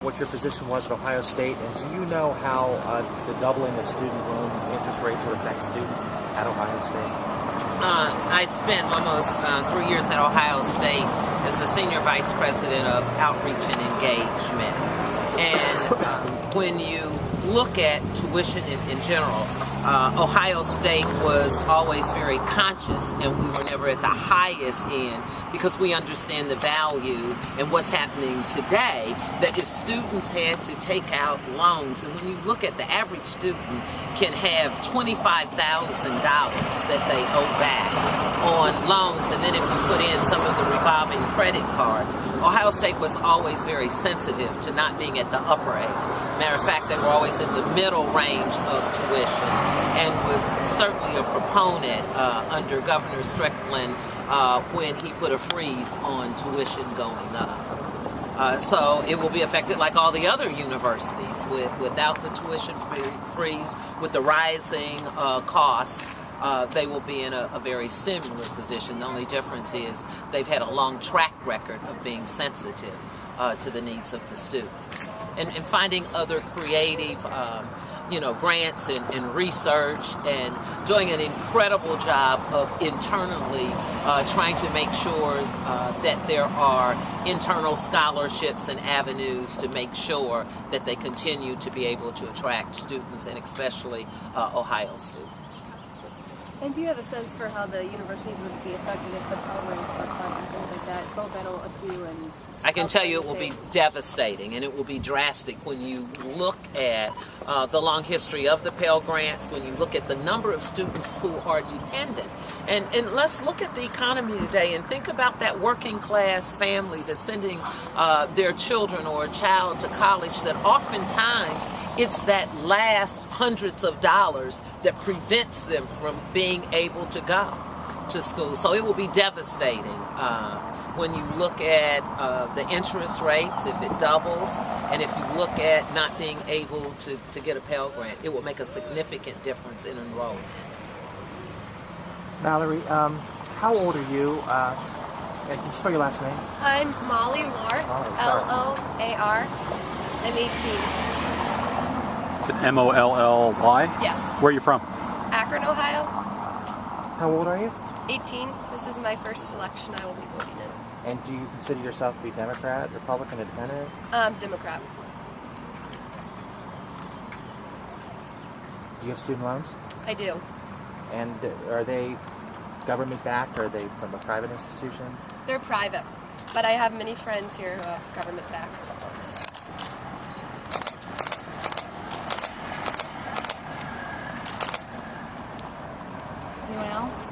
what your position was at Ohio State, and do you know how the doubling of student loan interest rates would affect students at Ohio State? I spent almost 3 years at Ohio State as the Senior Vice President of Outreach and Engagement. And when you look at tuition in general, Ohio State was always very conscious, and we were never at the highest end because we understand the value and what's happening today, that if students had to take out loans, and when you look at the average student can have $25,000 that they owe back on loans, and then if you put in some of the revolving credit cards, Ohio State was always very sensitive to not being at the upper end. Matter of fact, they were always in the middle range of tuition, and was certainly a proponent under Governor Strickland when he put a freeze on tuition going up. So it will be affected like all the other universities without the tuition freeze, with the rising costs. They will be in a very similar position. The only difference is they've had a long track record of being sensitive to the needs of the students. And finding other creative grants and research, and doing an incredible job of internally trying to make sure that there are internal scholarships and avenues to make sure that they continue to be able to attract students, and especially Ohio students. And do you have a sense for how the universities would be affected if the Pell Grants are cut and things like that, both at OSU and... I can tell you it will be devastating, and it will be drastic when you look at the long history of the Pell Grants, when you look at the number of students who are dependent. And let's look at the economy today and think about that working class family that's sending their children or a child to college, that oftentimes it's that last hundreds of dollars that prevents them from being able to go to school. So it will be devastating when you look at the interest rates, if it doubles, and if you look at not being able to get a Pell Grant, it will make a significant difference in enrollment. Mallory, how old are you? Can you spell your last name? I'm Molly Loar, L-O-A-R. I'm 18. Is it M-O-L-L-Y? Yes. Where are you from? Akron, Ohio. How old are you? 18. This is my first election I will be voting in. And do you consider yourself to be Democrat, Republican, Independent? Democrat. Do you have student loans? I do. And are they government-backed, or are they from a private institution? They're private, but I have many friends here who have government-backed loans. Anyone else?